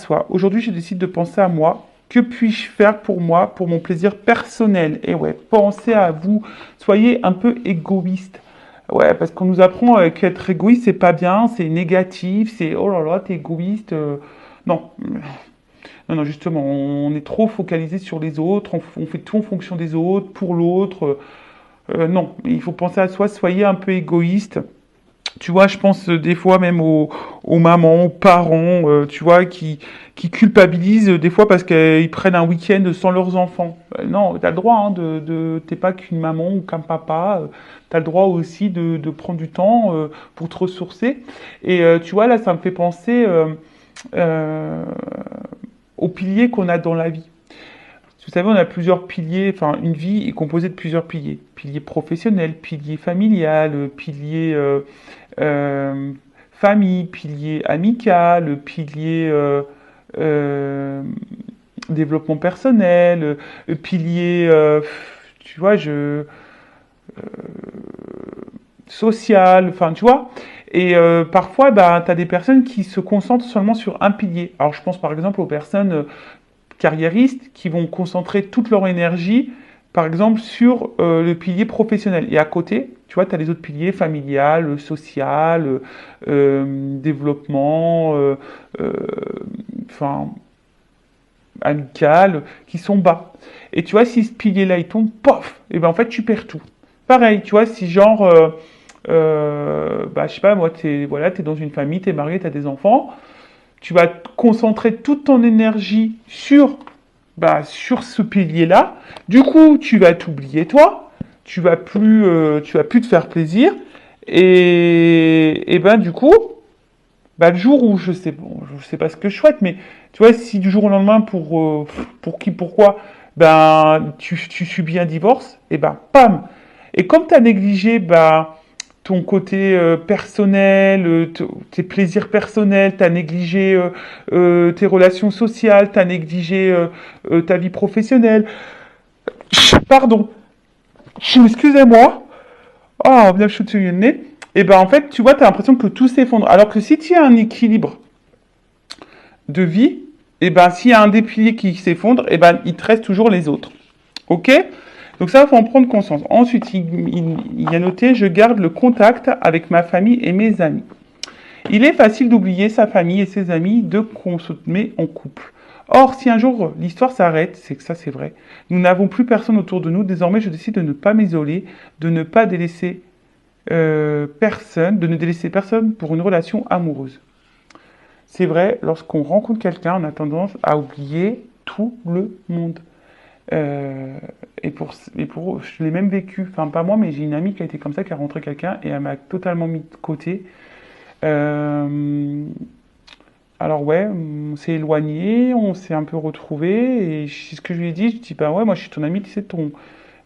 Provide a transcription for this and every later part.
Soi. Aujourd'hui, je décide de penser à moi. Que puis-je faire pour moi, pour mon plaisir personnel? Et ouais, pensez à vous. Soyez un peu égoïste. Ouais, parce qu'on nous apprend qu'être égoïste, c'est pas bien, c'est négatif, c'est oh là là, t'es égoïste. Non, non, non, justement, on est trop focalisé sur les autres, on fait tout en fonction des autres, pour l'autre. Non, il faut penser à soi, soyez un peu égoïste. Tu vois, je pense des fois même aux mamans, aux parents, tu vois, qui culpabilisent des fois parce qu'ils prennent un week-end sans leurs enfants. Non, tu as le droit, hein, t'es pas qu'une maman ou qu'un papa, tu as le droit aussi de prendre du temps pour te ressourcer. Et tu vois, là, ça me fait penser euh, aux piliers qu'on a dans la vie. Vous savez, on a plusieurs piliers, enfin, une vie est composée de plusieurs piliers. Pilier professionnel, pilier familial, pilier euh, famille, pilier amical, pilier développement personnel, pilier, tu vois, social, enfin, tu vois. Et parfois, bah, tu as des personnes qui se concentrent seulement sur un pilier. Alors, je pense par exemple aux personnes carriéristes qui vont concentrer toute leur énergie, par exemple, sur le pilier professionnel. Et à côté, tu vois, tu as les autres piliers, familial, social, développement, euh, enfin, amical, qui sont bas. Et tu vois, si ce pilier-là, il tombe, pof, et ben en fait, tu perds tout. Pareil, tu vois, si genre, bah, je sais pas, moi, voilà, t'es dans une famille, t'es marié, t'as des enfants, tu vas te concentrer toute ton énergie sur sur ce pilier-là. Du coup, tu vas t'oublier toi, tu vas plus te faire plaisir. Et ben du coup, bah, le jour où je sais pas ce que je souhaite, mais tu vois, si du jour au lendemain pour qui, pourquoi, ben tu subis un divorce, et ben pam. Et comme tu as négligé ton côté personnel, tes plaisirs personnels, tu as négligé tes relations sociales, tu as négligé ta vie professionnelle. Pardon, excusez-moi. Oh, bien je suis le nez. Et ben en fait, tu vois, tu as l'impression que tout s'effondre. Alors que si tu as un équilibre de vie, et ben s'il y a un des piliers qui s'effondre, et ben il te reste toujours les autres. Ok? Donc ça, il faut en prendre conscience. Ensuite, il y a noté, je garde le contact avec ma famille et mes amis. Il est facile d'oublier sa famille et ses amis de qu'on se met en couple. Or, si un jour l'histoire s'arrête, c'est que ça c'est vrai, nous n'avons plus personne autour de nous, désormais je décide de ne pas m'isoler, de ne pas délaisser personne, de ne délaisser personne pour une relation amoureuse. C'est vrai, lorsqu'on rencontre quelqu'un, on a tendance à oublier tout le monde. Euh, je l'ai même vécu, enfin pas moi, mais j'ai une amie qui a été comme ça, qui a rencontré quelqu'un et elle m'a totalement mis de côté. Euh, alors ouais, on s'est éloigné, on s'est un peu retrouvé et c'est ce que je lui ai dit, je dis bah ouais, moi je suis ton ami, tu sais,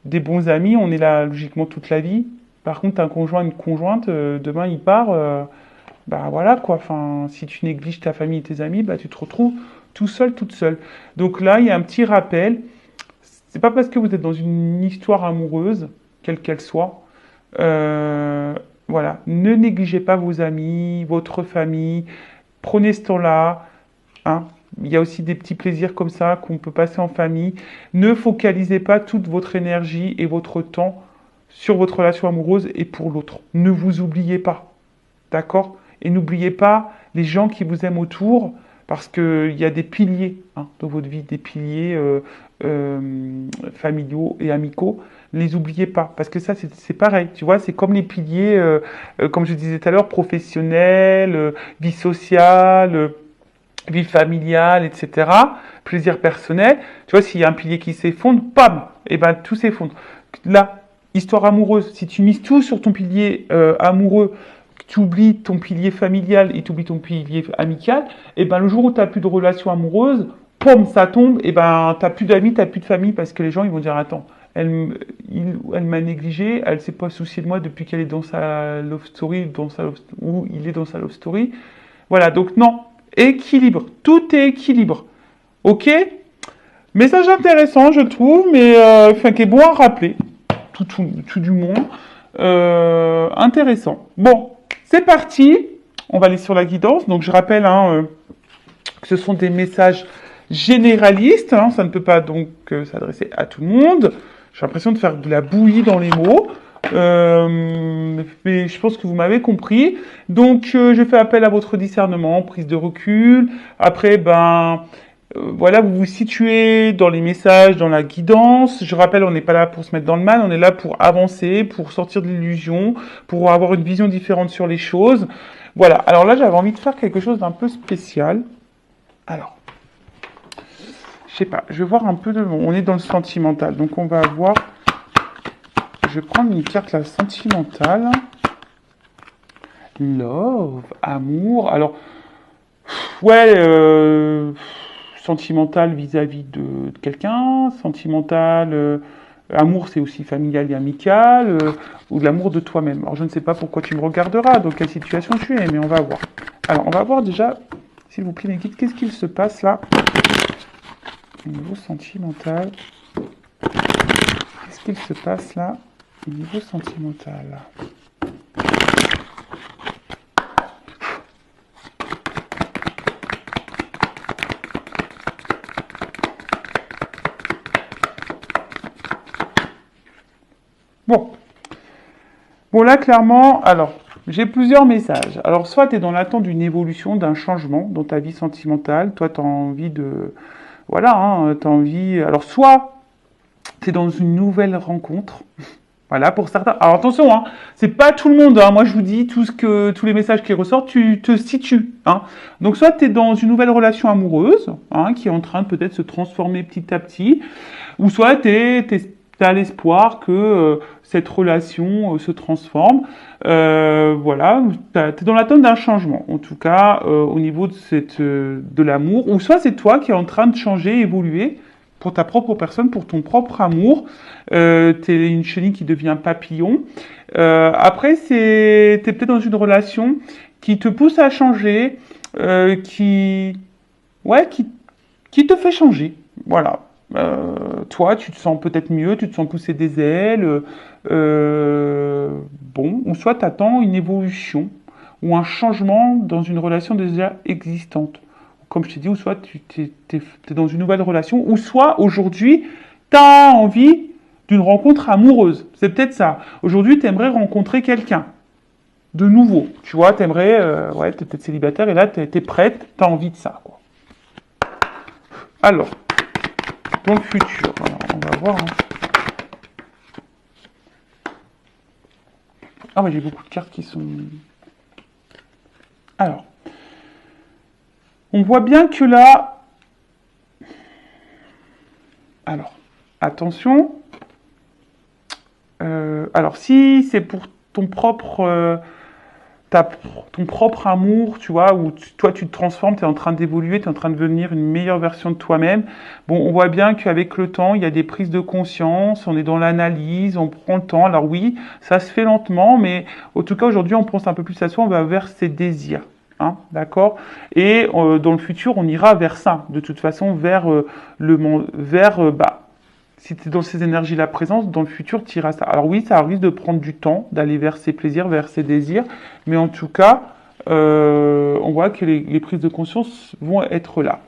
des bons amis, on est là logiquement toute la vie. Par contre, t'as un conjoint, une conjointe, demain il part, bah voilà quoi, enfin, si tu négliges ta famille et tes amis, bah tu te retrouves tout seul, toute seule. Donc là, il y a un petit rappel, c'est pas parce que vous êtes dans une histoire amoureuse, quelle qu'elle soit, euh, voilà, ne négligez pas vos amis, votre famille, prenez ce temps-là, hein. Il y a aussi des petits plaisirs comme ça qu'on peut passer en famille. Ne focalisez pas toute votre énergie et votre temps sur votre relation amoureuse et pour l'autre. Ne vous oubliez pas. D'accord? Et n'oubliez pas les gens qui vous aiment autour, parce qu'il y a des piliers hein, dans votre vie, des piliers familiaux et amicaux. Ne les oubliez pas, parce que ça, c'est pareil, tu vois, c'est comme les piliers, comme je disais tout à l'heure, professionnels, vie sociale, vie familiale, etc., plaisir personnel. Tu vois, s'il y a un pilier qui s'effondre, pam, et ben tout s'effondre. Là, histoire amoureuse, si tu mises tout sur ton pilier amoureux, tu oublies ton pilier familial et tu oublies ton pilier amical, et ben le jour où tu n'as plus de relation amoureuse, pom, ça tombe, et ben tu n'as plus d'amis, tu n'as plus de famille, parce que les gens ils vont dire attends, elle m'a négligé, elle s'est pas souciée de moi depuis qu'elle est dans sa love story, ou il est dans sa love story. Voilà, donc non, équilibre, tout est équilibre. Ok? Message intéressant, je trouve, mais enfin, qui est bon à rappeler, tout du moins. Intéressant. Bon, c'est parti. On va aller sur la guidance. Donc, je rappelle, hein, Ce sont des messages généralistes, hein, ça ne peut pas donc s'adresser à tout le monde. J'ai l'impression de faire de la bouillie dans les mots. Mais je pense que vous m'avez compris. Donc, je fais appel à votre discernement, prise de recul. Après, voilà, vous vous situez dans les messages, dans la guidance. Je rappelle, on n'est pas là pour se mettre dans le mal, on est là pour avancer, pour sortir de l'illusion, pour avoir une vision différente sur les choses. Voilà. Alors là, j'avais envie de faire quelque chose d'un peu spécial. Alors, je sais pas, je vais voir un peu on est dans le sentimental, donc on va voir. Je vais prendre une carte là, sentimentale. Love, amour. Alors, ouais, sentimental vis-à-vis de quelqu'un. Sentimental, amour, c'est aussi familial et amical. Ou de l'amour de toi-même. Alors, je ne sais pas pourquoi tu me regarderas, dans quelle situation tu es, mais on va voir. Alors, on va voir déjà, s'il vous plaît, mes guides, qu'est-ce qu'il se passe là au niveau sentimental. Qu'est-ce qu'il se passe là au niveau sentimental? Bon. Bon, là, clairement, alors, j'ai plusieurs messages. Alors, soit tu es dans l'attente d'une évolution, d'un changement dans ta vie sentimentale. Toi, tu as envie de... Voilà, hein, tu as envie... Alors, soit tu es dans une nouvelle rencontre. Voilà, pour certains. Alors attention, hein, c'est pas tout le monde. Hein. Moi, je vous dis tous les messages qui ressortent, tu te situes. Hein. Donc, soit tu es dans une nouvelle relation amoureuse, hein, qui est en train de peut-être se transformer petit à petit, ou soit tu as l'espoir que cette relation se transforme. Voilà, tu es dans l'attente d'un changement, en tout cas au niveau de l'amour, ou soit c'est toi qui es en train de changer, évoluer pour ta propre personne, pour ton propre amour. Tu es une chenille qui devient papillon. Après, tu es peut-être dans une relation qui te pousse à changer, ouais, qui te fait changer. Voilà. Toi, tu te sens peut-être mieux, tu te sens pousser des ailes. Bon, ou soit tu attends une évolution ou un changement dans une relation déjà existante. Comme je t'ai dit, ou soit tu es dans une nouvelle relation, ou soit aujourd'hui, tu as envie d'une rencontre amoureuse. C'est peut-être ça. Aujourd'hui, tu aimerais rencontrer quelqu'un de nouveau. Tu vois, tu aimerais, ouais, tu es peut-être célibataire et là, tu es prête, tu as envie de ça. Quoi. Alors, dans le futur, alors, on va voir. Hein. Ah, mais j'ai beaucoup de cartes qui sont... Alors, on voit bien que là... Alors, attention. Alors, si c'est pour ton propre... ton propre amour, tu vois, où toi tu te transformes, tu es en train d'évoluer, tu es en train de devenir une meilleure version de toi-même. Bon, on voit bien qu'avec le temps, il y a des prises de conscience, on est dans l'analyse, on prend le temps. Alors oui, ça se fait lentement, mais en tout cas aujourd'hui, on pense un peu plus à soi, on va vers ses désirs. Hein, d'accord. Et dans le futur, on ira vers ça, de toute façon, vers si tu es dans ces énergies-là présentes, dans le futur, tu iras ça. Alors oui, ça risque de prendre du temps, d'aller vers ses plaisirs, vers ses désirs, mais en tout cas, on voit que les prises de conscience vont être là.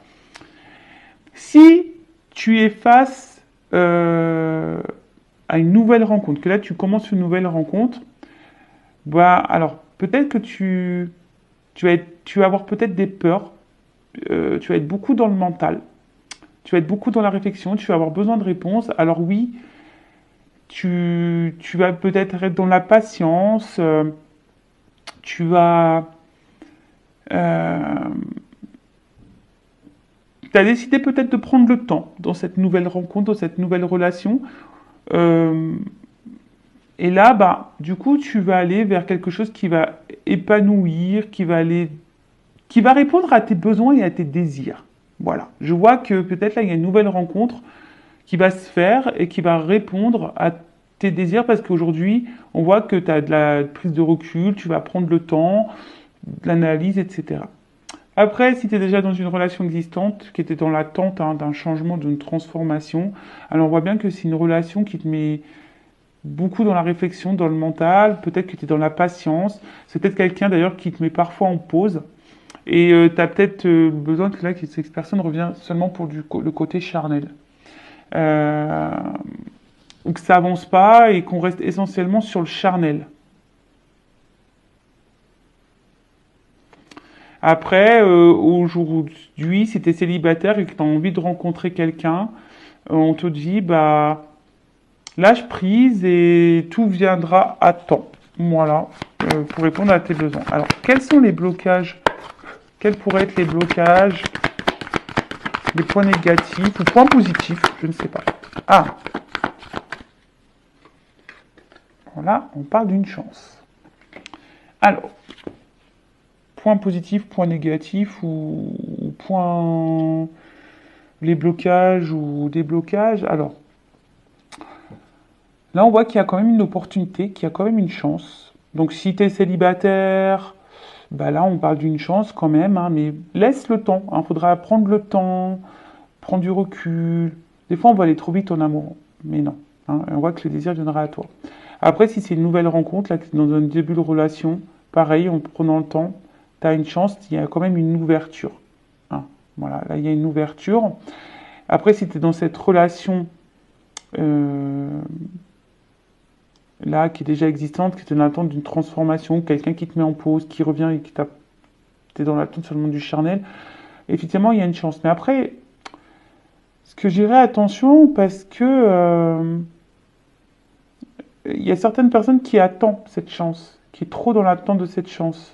Si tu es face à une nouvelle rencontre, que là tu commences une nouvelle rencontre, alors peut-être que tu vas avoir peut-être des peurs, tu vas être beaucoup dans le mental. Tu vas être beaucoup dans la réflexion, tu vas avoir besoin de réponses. Alors oui, tu vas peut-être être dans la patience, tu vas... tu as décidé peut-être de prendre le temps dans cette nouvelle rencontre, dans cette nouvelle relation. Et là, du coup, tu vas aller vers quelque chose qui va épanouir, qui va répondre à tes besoins et à tes désirs. Voilà, je vois que peut-être là, il y a une nouvelle rencontre qui va se faire et qui va répondre à tes désirs parce qu'aujourd'hui, on voit que tu as de la prise de recul, tu vas prendre le temps, de l'analyse, etc. Après, si tu es déjà dans une relation existante, qui était dans l'attente d'un changement, d'une transformation, alors on voit bien que c'est une relation qui te met beaucoup dans la réflexion, dans le mental, peut-être que tu es dans la patience, c'est peut-être quelqu'un d'ailleurs qui te met parfois en pause. Et tu as peut-être besoin que là, que cette personne revienne seulement pour le côté charnel. Euh, ou que ça avance pas et qu'on reste essentiellement sur le charnel. Après, aujourd'hui, si tu es célibataire et que tu as envie de rencontrer quelqu'un, on te dit, bah, lâche prise et tout viendra à temps. Voilà, pour répondre à tes besoins. Alors, quels sont les blocages? Quels pourraient être les blocages? Les points négatifs ou points positifs? Je ne sais pas. Ah, voilà, on parle d'une chance. Alors, point positif, point négatif ou point... les blocages ou déblocages. Alors, là, on voit qu'il y a quand même une opportunité, qu'il y a quand même une chance. Donc, si tu es célibataire, bah là, on parle d'une chance quand même, hein, mais laisse le temps. Il faudra prendre le temps, prendre du recul. Des fois, on va aller trop vite en amour, mais non. Hein, on voit que le désir viendra à toi. Après, si c'est une nouvelle rencontre, là, dans un début de relation, pareil, en prenant le temps, tu as une chance, il y a quand même une ouverture. Hein, voilà, là, il y a une ouverture. Après, si tu es dans cette relation euh, là, qui est déjà existante, qui est dans l'attente d'une transformation, quelqu'un qui te met en pause, qui revient et qui t'es dans l'attente sur le monde du charnel, effectivement, il y a une chance. Mais après, ce que j'irais attention, parce que il y a certaines personnes qui attendent cette chance, qui est trop dans l'attente de cette chance.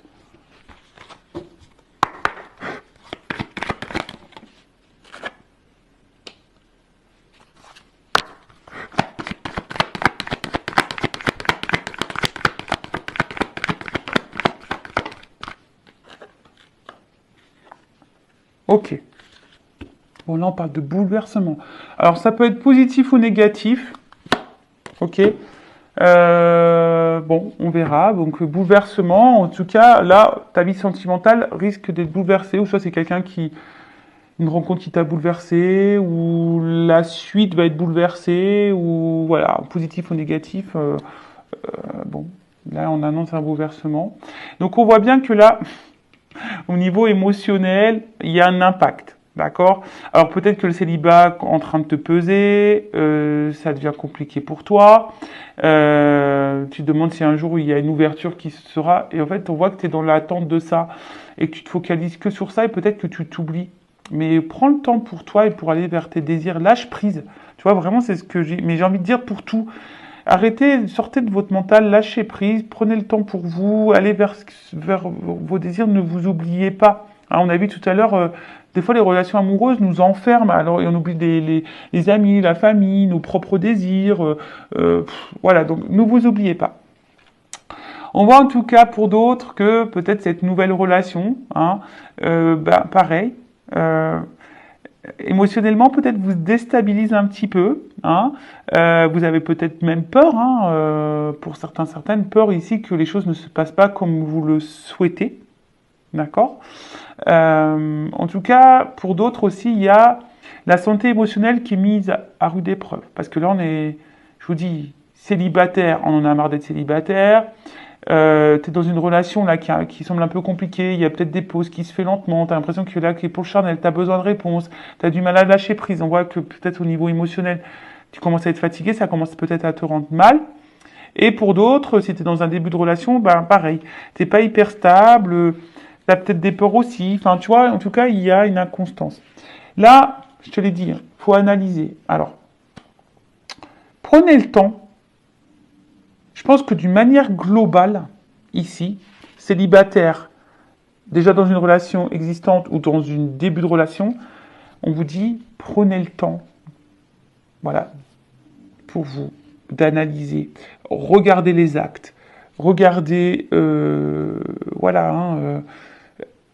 Ok. Bon, là, on parle de bouleversement. Alors, ça peut être positif ou négatif. Ok. Bon, on verra. Donc, bouleversement. En tout cas, là, ta vie sentimentale risque d'être bouleversée. Ou soit c'est quelqu'un qui... Une rencontre qui t'a bouleversé. Ou la suite va être bouleversée. Ou voilà, positif ou négatif. Bon, là, on annonce un bouleversement. Donc, on voit bien que là... Au niveau émotionnel, il y a un impact. D'accord? Alors peut-être que le célibat est en train de te peser, ça devient compliqué pour toi. Tu te demandes si un jour il y a une ouverture qui sera. Et en fait, on voit que tu es dans l'attente de ça et que tu te focalises que sur ça et peut-être que tu t'oublies. Mais prends le temps pour toi et pour aller vers tes désirs. Lâche prise. Tu vois, vraiment, c'est ce que j'ai. Mais j'ai envie de dire pour tout. Arrêtez, sortez de votre mental, lâchez prise, prenez le temps pour vous, allez vers vos désirs, ne vous oubliez pas. Hein, on a vu tout à l'heure, des fois les relations amoureuses nous enferment, alors et on oublie les amis, la famille, nos propres désirs. Voilà, donc ne vous oubliez pas. On voit en tout cas pour d'autres que peut-être cette nouvelle relation, hein, pareil, émotionnellement peut-être vous déstabilise un petit peu. Hein. Vous avez peut-être même peur, hein, pour certaines peur ici que les choses ne se passent pas comme vous le souhaitez. D'accord. En tout cas, pour d'autres aussi, il y a la santé émotionnelle qui est mise à rude épreuve. Parce que là, on est, je vous dis, célibataire, on en a marre d'être célibataire. Tu es dans une relation là qui semble un peu compliquée, il y a peut-être des pauses qui se fait lentement, tu as l'impression que là, qui est pour le charnel, tu as besoin de réponses, tu as du mal à lâcher prise. On voit que peut-être au niveau émotionnel, tu commences à être fatigué, ça commence peut-être à te rendre mal. Et pour d'autres, si tu es dans un début de relation, ben pareil, t'es pas hyper stable, tu as peut-être des peurs aussi. Enfin, tu vois, en tout cas, il y a une inconstance. Là, je te l'ai dit, il faut analyser. Alors, prenez le temps. Je pense que d'une manière globale, ici, célibataire, déjà dans une relation existante ou dans un début de relation, on vous dit, prenez le temps, voilà, pour vous, d'analyser, regardez les actes, regardez, voilà, hein,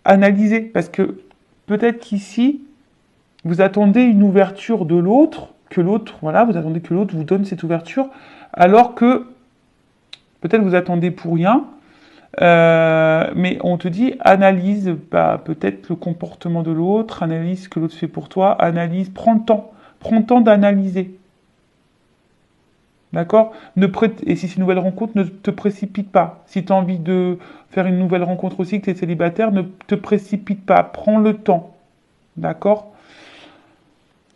analysez, parce que peut-être qu'ici, vous attendez une ouverture de l'autre, que l'autre, voilà, vous attendez que l'autre vous donne cette ouverture, alors que peut-être vous attendez pour rien, mais on te dit analyse peut-être le comportement de l'autre, analyse ce que l'autre fait pour toi, analyse, prends le temps d'analyser. D'accord? Et si c'est une nouvelle rencontre, ne te précipite pas. Si tu as envie de faire une nouvelle rencontre aussi, que tu es célibataire, ne te précipite pas. Prends le temps. D'accord?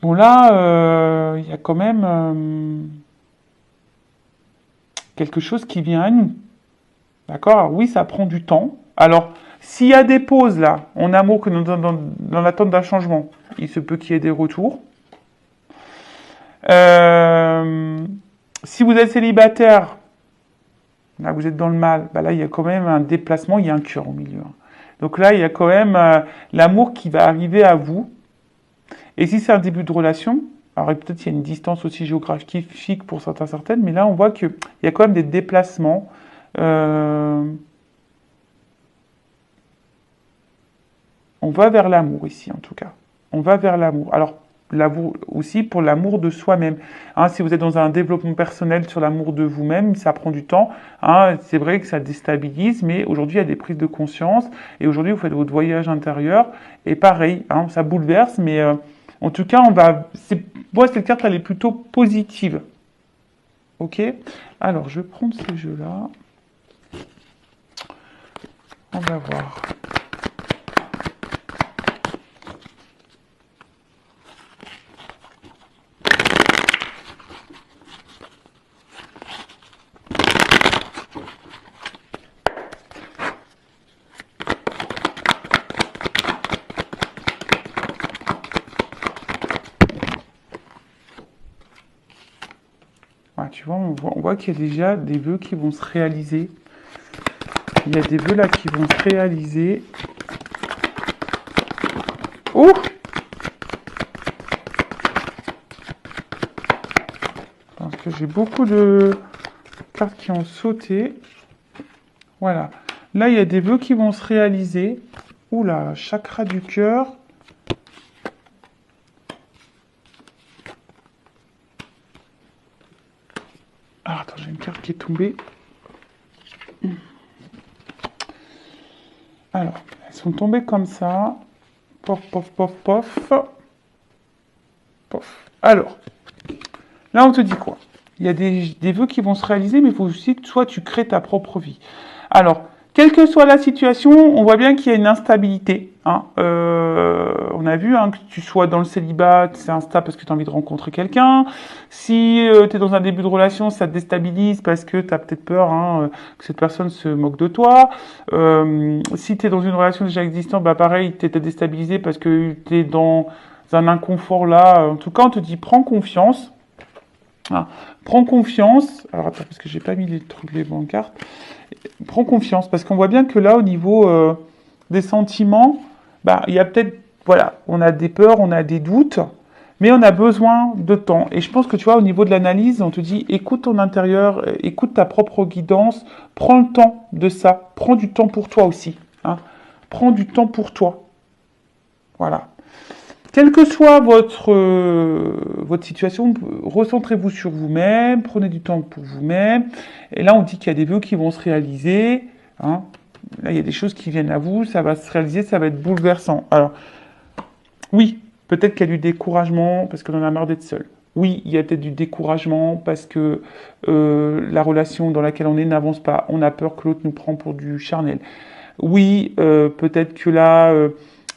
Bon, là, il y a quand même quelque chose qui vient à nous. D'accord? Alors oui, ça prend du temps. Alors, s'il y a des pauses là, en amour, que nous dans l'attente d'un changement, il se peut qu'il y ait des retours. Euh, Si vous êtes célibataire, là vous êtes dans le mal, bah là il y a quand même un déplacement, il y a un cœur au milieu. Donc là, il y a quand même l'amour qui va arriver à vous. Et si c'est un début de relation, alors peut-être qu'il y a une distance aussi géographique pour certaines, mais là on voit qu'il y a quand même des déplacements. Euh, On va vers l'amour ici, en tout cas. On va vers l'amour. Alors, l'amour aussi pour l'amour de soi-même. Hein, si vous êtes dans un développement personnel sur l'amour de vous-même, ça prend du temps. Hein, c'est vrai que ça déstabilise, mais aujourd'hui, il y a des prises de conscience. Et aujourd'hui, vous faites votre voyage intérieur. Et pareil, hein, ça bouleverse, mais en tout cas, on va. Moi, cette carte, elle est plutôt positive. Ok? Alors, je vais prendre ce jeu-là. On va voir. Ah, tu vois, on voit qu'il y a déjà des vœux qui vont se réaliser. Il y a des vœux là qui vont se réaliser. Oh! Parce que j'ai beaucoup de cartes qui ont sauté. Voilà. Là, il y a des vœux qui vont se réaliser. Oula, chakra du cœur. Ah, attends, j'ai une carte qui est tombée. Alors, elles sont tombées comme ça. Pof, pof, pof, pof. Pof. Alors, là, on te dit quoi? Il y a des vœux qui vont se réaliser, mais il faut aussi que toi, tu crées ta propre vie. Alors, quelle que soit la situation, on voit bien qu'il y a une instabilité. Hein. On a vu hein, que tu sois dans le célibat, c'est instable parce que tu as envie de rencontrer quelqu'un. Si tu es dans un début de relation, ça te déstabilise parce que tu as peut-être peur hein, que cette personne se moque de toi. Si tu es dans une relation déjà existante, bah pareil, tu es déstabilisé parce que tu es dans un inconfort là. En tout cas, on te dit prends confiance. Ah, prends confiance. Alors attends, parce que j'ai pas mis les trucs, les bonnes cartes. Prends confiance, parce qu'on voit bien que là, au niveau des sentiments, bah, il y a peut-être, voilà, on a des peurs, on a des doutes, mais on a besoin de temps. Et je pense que tu vois, au niveau de l'analyse, on te dit, écoute ton intérieur, écoute ta propre guidance, prends le temps de ça, prends du temps pour toi aussi. Hein. Prends du temps pour toi. Voilà. Quelle que soit votre situation, recentrez-vous sur vous-même, prenez du temps pour vous-même. Et là, on dit qu'il y a des vœux qui vont se réaliser. Hein. Là, il y a des choses qui viennent à vous, ça va se réaliser, ça va être bouleversant. Alors, oui, peut-être qu'il y a du découragement parce qu'on en a marre d'être seul. Oui, il y a peut-être du découragement parce que la relation dans laquelle on est n'avance pas. On a peur que l'autre nous prend pour du charnel. Oui, peut-être que là,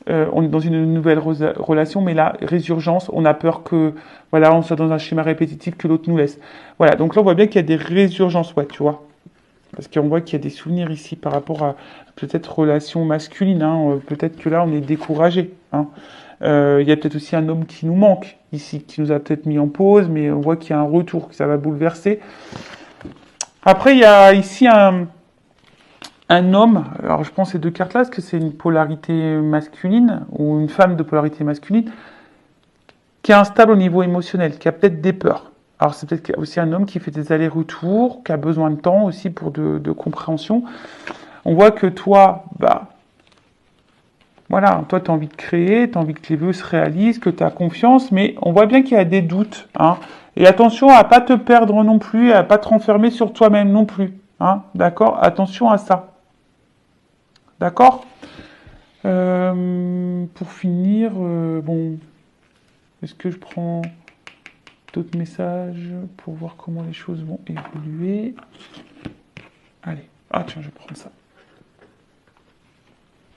on est dans une nouvelle relation, mais là, résurgence, on a peur que, voilà, on soit dans un schéma répétitif que l'autre nous laisse. Voilà, donc là, on voit bien qu'il y a des résurgences, ouais, tu vois. Parce qu'on voit qu'il y a des souvenirs ici par rapport à peut-être relation masculine. Hein, peut-être que là, on est découragé. Hein. Il y a peut-être aussi un homme qui nous manque ici, qui nous a peut-être mis en pause, mais on voit qu'il y a un retour, que ça va bouleverser. Après, il y a ici un homme, alors je pense ces deux cartes-là, est-ce que c'est une polarité masculine ou une femme de polarité masculine qui est instable au niveau émotionnel, qui a peut-être des peurs. Alors c'est peut-être aussi un homme qui fait des allers-retours, qui a besoin de temps aussi pour de compréhension. On voit que toi, bah, voilà, toi tu as envie de créer, tu as envie que les vœux se réalisent, que tu as confiance, mais on voit bien qu'il y a des doutes. Hein. Et attention à pas te perdre non plus, à pas te renfermer sur toi-même non plus. Hein, d'accord? Attention à ça. D'accord? Pour finir, bon, est-ce que je prends d'autres messages pour voir comment les choses vont évoluer. Allez, ah tiens, je vais prendre ça.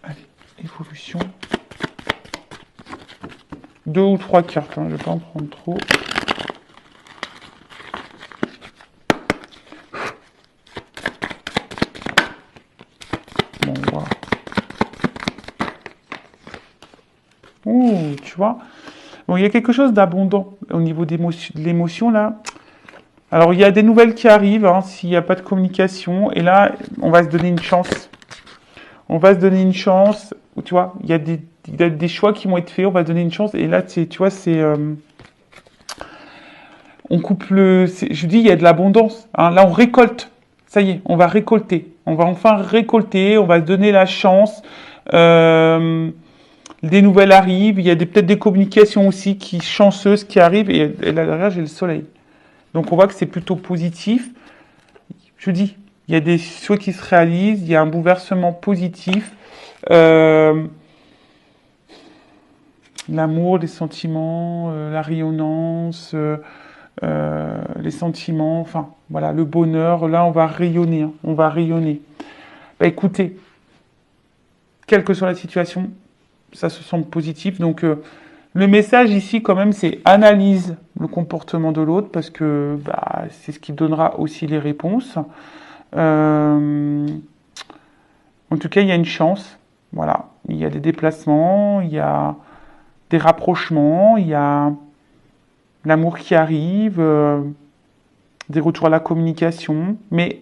Allez, évolution. 2 ou 3 cartes, hein, je ne vais pas en prendre trop. Bon, voilà. Ouh, tu vois. Bon, il y a quelque chose d'abondant au niveau de l'émotion, là. Alors, il y a des nouvelles qui arrivent, hein, s'il n'y a pas de communication. Et là, on va se donner une chance. On va se donner une chance. Tu vois, il y a des choix qui vont être faits. On va se donner une chance. Et là, tu vois, c'est... on coupe le... Je dis, il y a de l'abondance. Hein. Là, on récolte. Ça y est, on va récolter. On va enfin récolter. On va se donner la chance. Des nouvelles arrivent. Il y a peut-être des communications aussi chanceuses qui arrivent. Et là, derrière, j'ai le soleil. Donc, on voit que c'est plutôt positif. Je dis, il y a des souhaits qui se réalisent. Il y a un bouleversement positif. L'amour, les sentiments, la rayonnance, les sentiments, enfin, voilà, le bonheur. Là, on va rayonner. Hein, on va rayonner. Bah, écoutez, quelle que soit la situation, ça se semble positif. Donc, le message ici, quand même, c'est analyse le comportement de l'autre parce que bah, c'est ce qui donnera aussi les réponses. En tout cas, il y a une chance. Voilà. Il y a des déplacements, il y a des rapprochements, il y a l'amour qui arrive, des retours à la communication. Mais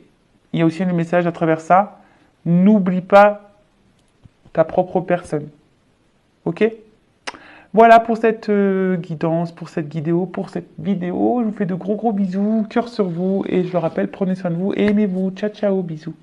il y a aussi le message à travers ça. N'oublie pas ta propre personne. Ok ? Voilà pour cette guidance, pour cette vidéo, Je vous fais de gros bisous, cœur sur vous. Et je le rappelle, prenez soin de vous et aimez-vous. Ciao, ciao, bisous.